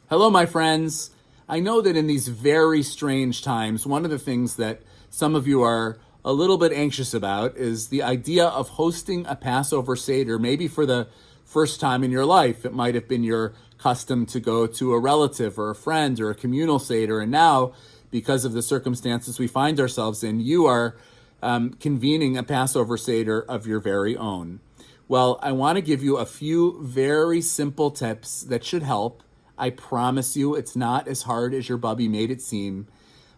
Hello, my friends. I know that in these very strange times, one of the things that some of you are a little bit anxious about is the idea of hosting a Passover Seder, maybe for the first time in your life. It might have been your custom to go to a relative or a friend or a communal Seder, and now, because of the circumstances we find ourselves in, you are convening a Passover Seder of your very own. Well, I want to give you a few very simple tips that should help. I promise you it's not as hard as your bubby made it seem.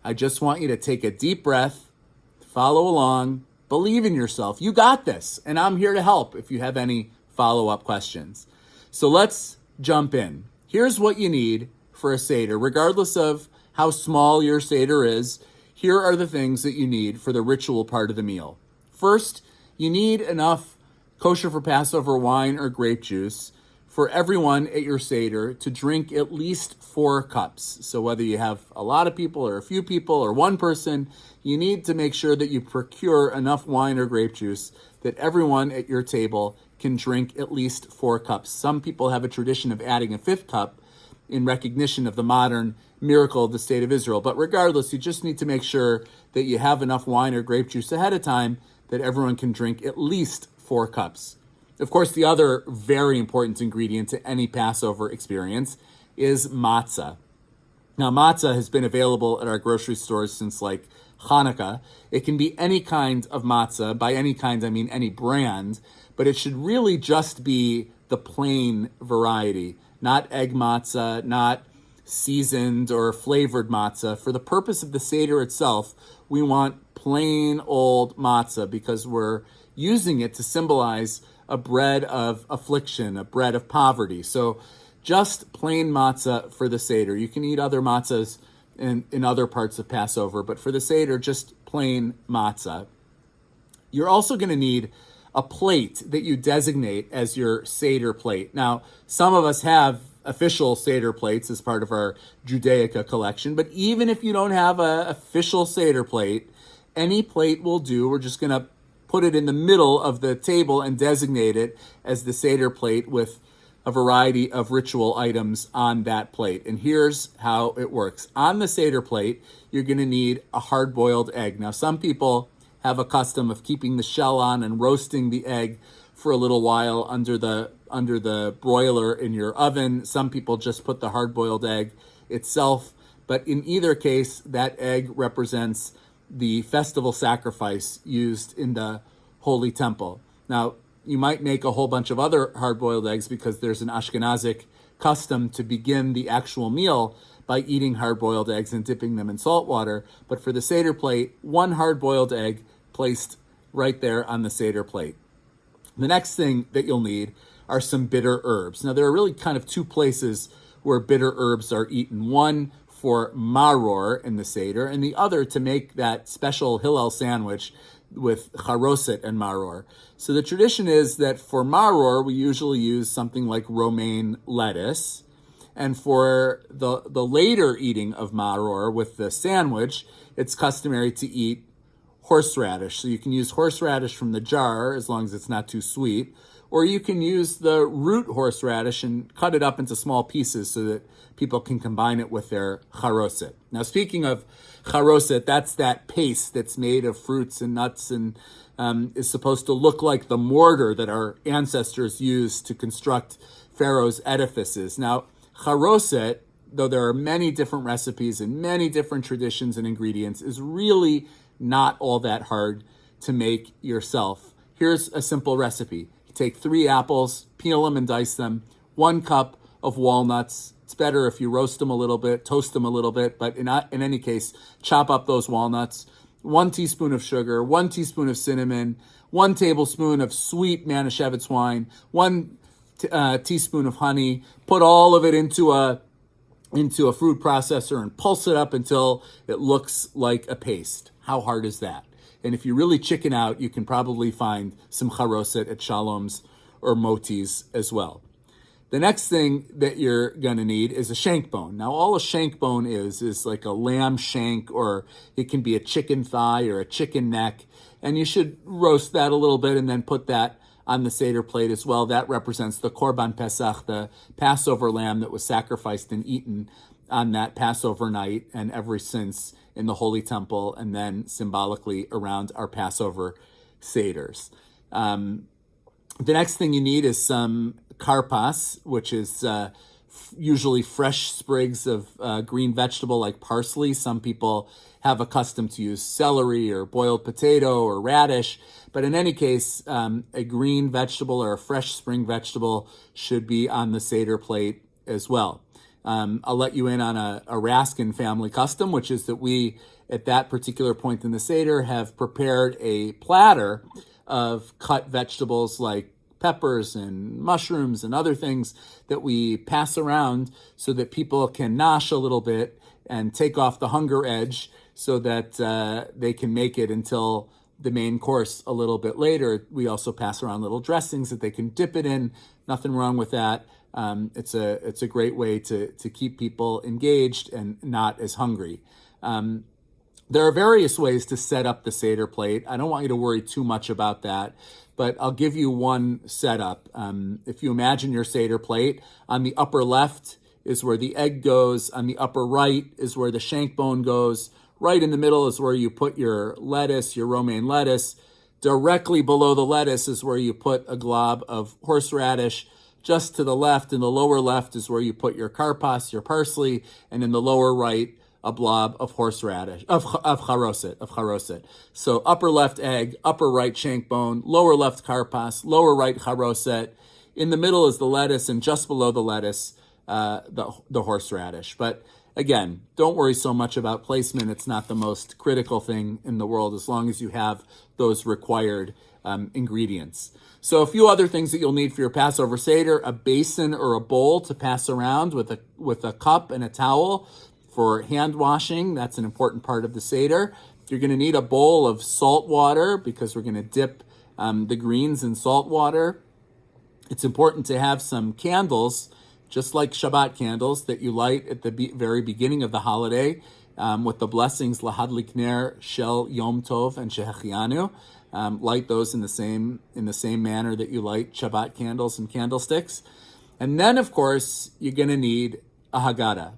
I just want you to take a deep breath, follow along, believe in yourself. You got this, and I'm here to help if you have any follow-up questions. So let's jump in. Here's what you need for a Seder. Regardless of how small your Seder is, here are the things that you need for the ritual part of the meal. First, you need enough kosher for Passover wine or grape juice for everyone at your Seder to drink at least 4 cups. So whether you have a lot of people or a few people or one person, you need to make sure that you procure enough wine or grape juice that everyone at your table can drink at least 4 cups. Some people have a tradition of adding a 5th cup in recognition of the modern miracle of the state of Israel. But regardless, you just need to make sure that you have enough wine or grape juice ahead of time that everyone can drink at least 4 cups. Of course, the other very important ingredient to any Passover experience is matzah. Now, matzah has been available at our grocery stores since like Hanukkah. It can be any kind of matzah. By any kind, I mean any brand, but it should really just be the plain variety, not egg matzah, not seasoned or flavored matzah. For the purpose of the Seder itself, we want plain old matzah because we're using it to symbolize a bread of affliction, a bread of poverty. So just plain matzah for the Seder. You can eat other matzahs in other parts of Passover, but for the Seder, just plain matzah. You're also going to need a plate that you designate as your Seder plate. Now, some of us have official Seder plates as part of our Judaica collection, but even if you don't have an official Seder plate, any plate will do. We're just going to put it in the middle of the table and designate it as the Seder plate with a variety of ritual items on that plate. And here's how it works. On the Seder plate, you're going to need a hard-boiled egg. Now, some people have a custom of keeping the shell on and roasting the egg for a little while under the broiler in your oven. Some people just put the hard-boiled egg itself. But in either case, that egg represents the festival sacrifice used in the Holy Temple. Now, you might make a whole bunch of other hard-boiled eggs because there's an Ashkenazic custom to begin the actual meal by eating hard-boiled eggs and dipping them in salt water. But for the Seder plate, 1 hard-boiled egg placed right there on the Seder plate. The next thing that you'll need are some bitter herbs. Now, there are really kind of 2 places where bitter herbs are eaten. One for maror in the Seder, and the other to make that special Hillel sandwich with Carosa and maror. So the tradition is that for maror, we usually use something like romaine lettuce. And for the later eating of maror with the sandwich, it's customary to eat horseradish. So you can use horseradish from the jar as long as it's not too sweet, or you can use the root horseradish and cut it up into small pieces so that people can combine it with their charoset. Now, speaking of charoset, that's that paste that's made of fruits and nuts and is supposed to look like the mortar that our ancestors used to construct Pharaoh's edifices. Now, charoset, though there are many different recipes and many different traditions and ingredients, is really not all that hard to make yourself. Here's a simple recipe. Take 3 apples, peel them and dice them, 1 cup of walnuts. It's better if you roast them a little bit, toast them a little bit, but in any case, chop up those walnuts. 1 teaspoon of sugar, 1 teaspoon of cinnamon, 1 tablespoon of sweet Manischewitz wine, 1 teaspoon of honey. Put all of it into a food processor and pulse it up until it looks like a paste. How hard is that? And if you really chicken out, you can probably find some charoset at Shalom's or Moti's as well. The next thing that you're going to need is a shank bone. Now, all a shank bone is like a lamb shank, or it can be a chicken thigh or a chicken neck. And you should roast that a little bit and then put that on the Seder plate as well. That represents the Korban Pesach, the Passover lamb that was sacrificed and eaten on that Passover night and ever since in the Holy Temple, and then symbolically around our Passover Seders. The next thing you need is some karpas, which is usually fresh sprigs of green vegetable like parsley. Some people have a custom to use celery or boiled potato or radish. But in any case, a green vegetable or a fresh spring vegetable should be on the Seder plate as well. I'll let you in on a Raskin family custom, which is that we, at that particular point in the Seder, have prepared a platter of cut vegetables like peppers and mushrooms and other things that we pass around so that people can nosh a little bit and take off the hunger edge so that they can make it until the main course a little bit later. We also pass around little dressings that they can dip it in. Nothing wrong with that. It's a great way to keep people engaged and not as hungry. There are various ways to set up the Seder plate. I don't want you to worry too much about that, but I'll give you one setup. If you imagine your Seder plate, on the upper left is where the egg goes. On the upper right is where the shank bone goes. Right in the middle is where you put your lettuce, your romaine lettuce. Directly below the lettuce is where you put a glob of horseradish. Just to the left, in the lower left, is where you put your karpas, your parsley, and in the lower right, a blob of horseradish, of charoset. So upper left egg, upper right shank bone, lower left karpas, lower right charoset. In the middle is the lettuce, and just below the lettuce, the horseradish. But again, don't worry so much about placement. It's not the most critical thing in the world as long as you have those required ingredients. So a few other things that you'll need for your Passover Seder: a basin or a bowl to pass around with a cup and a towel for hand washing. That's an important part of the Seder. You're going to need a bowl of salt water because we're going to dip the greens in salt water. It's important to have some candles, just like Shabbat candles, that you light at the very beginning of the holiday with the blessings Lahadlik Ner, Shel Yom Tov, and Shehechianu. Light those in the same manner that you light Shabbat candles and candlesticks. And then, of course, you're going to need a Haggadah,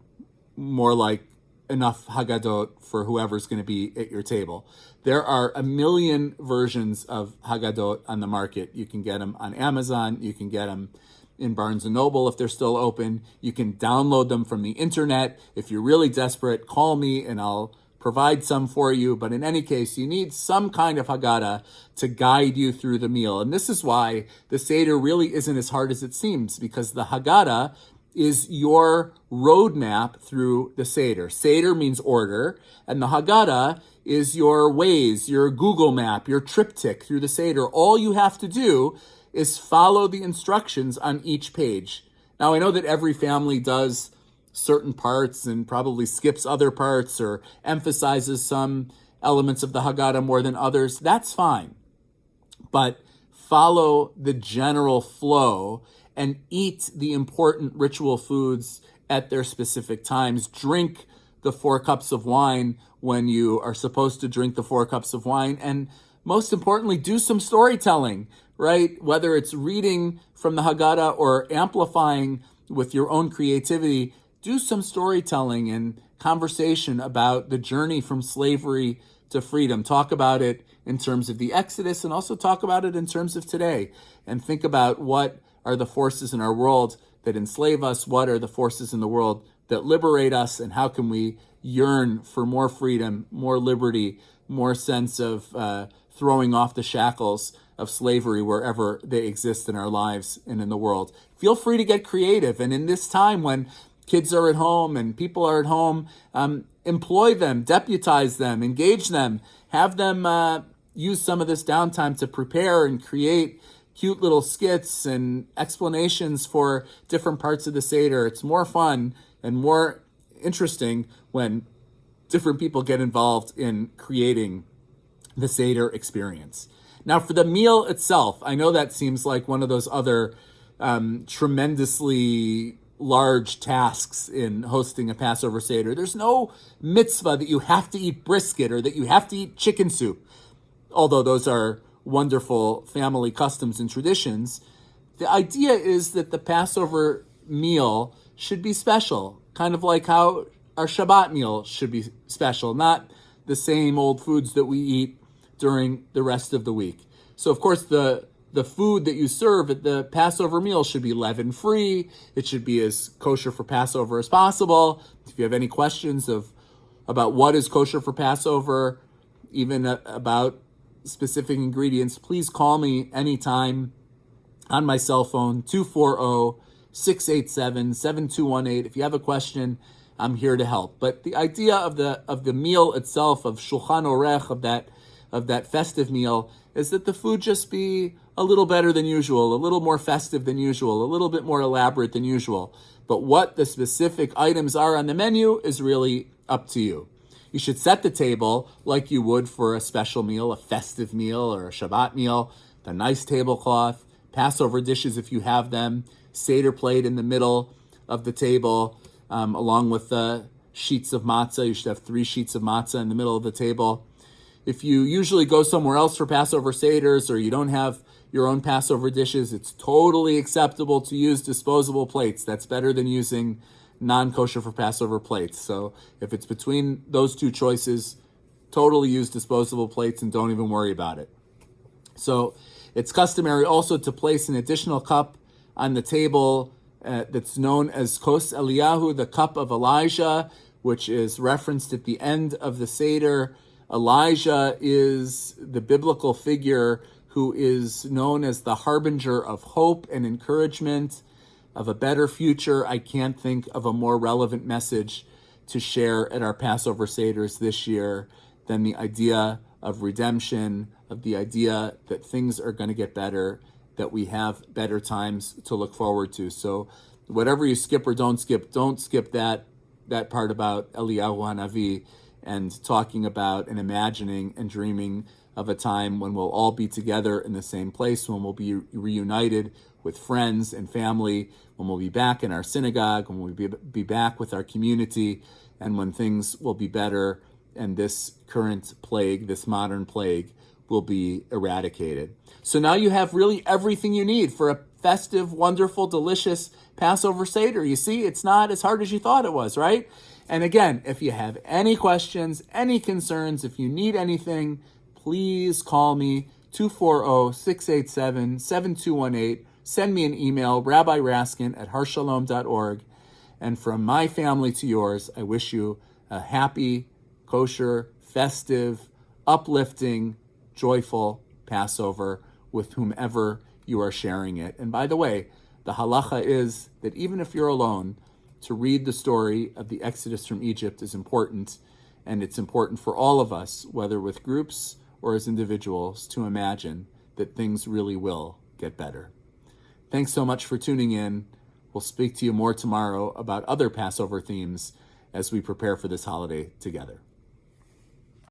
more like enough Haggadot for whoever's going to be at your table. There are a million versions of Haggadot on the market. You can get them on Amazon. You can get them in Barnes & Noble if they're still open. You can download them from the internet. If you're really desperate, call me and I'll provide some for you. But in any case, you need some kind of Haggadah to guide you through the meal. And this is why the Seder really isn't as hard as it seems, because the Haggadah is your roadmap through the Seder. Seder means order, and the Haggadah is your Waze, your Google map, your triptych through the Seder. All you have to do is follow the instructions on each page. Now, I know that every family does certain parts and probably skips other parts or emphasizes some elements of the Haggadah more than others. That's fine. But follow the general flow and eat the important ritual foods at their specific times. Drink the 4 cups of wine when you are supposed to drink the 4 cups of wine. And most importantly, do some storytelling, right? Whether it's reading from the Haggadah or amplifying with your own creativity, do some storytelling and conversation about the journey from slavery to freedom. Talk about it in terms of the Exodus and also talk about it in terms of today. And think about what are the forces in our world that enslave us, what are the forces in the world that liberate us, and how can we yearn for more freedom, more liberty, more sense of throwing off the shackles of slavery wherever they exist in our lives and in the world. Feel free to get creative. And in this time when kids are at home and people are at home, employ them, deputize them, engage them, have them use some of this downtime to prepare and create cute little skits and explanations for different parts of the Seder. It's more fun and more interesting when different people get involved in creating the Seder experience. Now, for the meal itself, I know that seems like one of those other tremendously large tasks in hosting a Passover Seder. There's no mitzvah that you have to eat brisket or that you have to eat chicken soup, although those are wonderful family customs and traditions. The idea is that the Passover meal should be special, kind of like how our Shabbat meal should be special, not the same old foods that we eat during the rest of the week. So, of course, the food that you serve at the Passover meal should be leaven-free. It should be as kosher for Passover as possible. If you have any questions about what is kosher for Passover, even about specific ingredients, please call me anytime on my cell phone, 240-687-7218. If you have a question, I'm here to help. But the idea of the meal itself, of Shulchan Orech, of that festive meal, is that the food just be a little better than usual, a little more festive than usual, a little bit more elaborate than usual. But what the specific items are on the menu is really up to you. You should set the table like you would for a special meal, a festive meal, or a Shabbat meal, a nice tablecloth, Passover dishes if you have them, Seder plate in the middle of the table, along with the sheets of matzah. You should have 3 sheets of matzah in the middle of the table. If you usually go somewhere else for Passover Seders, or you don't have your own Passover dishes, it's totally acceptable to use disposable plates. That's better than using non-kosher for Passover plates. So if it's between those two choices, totally use disposable plates and don't even worry about it. So it's customary also to place an additional cup on the table that's known as Kos Eliyahu, the cup of Elijah, which is referenced at the end of the Seder. Elijah is the biblical figure who is known as the harbinger of hope and encouragement, of a better future. I can't think of a more relevant message to share at our Passover Seders this year than the idea of redemption, of the idea that things are going to get better, that we have better times to look forward to. So whatever you skip or don't skip that part about Eliyahu Hanavi and talking about and imagining and dreaming of a time when we'll all be together in the same place, when we'll be reunited with friends and family, when we'll be back in our synagogue, when we'll be back with our community, and when things will be better and this current plague, this modern plague, will be eradicated. So now you have really everything you need for a festive, wonderful, delicious Passover Seder. You see, it's not as hard as you thought it was, right? And again, if you have any questions, any concerns, if you need anything, please call me, 240-687-7218. Send me an email, rabbiraskin@harshalom.org. And from my family to yours, I wish you a happy, kosher, festive, uplifting, joyful Passover with whomever you are sharing it. And by the way, the halacha is that even if you're alone, to read the story of the Exodus from Egypt is important, and it's important for all of us, whether with groups or as individuals, to imagine that things really will get better. Thanks so much for tuning in. We'll speak to you more tomorrow about other Passover themes as we prepare for this holiday together.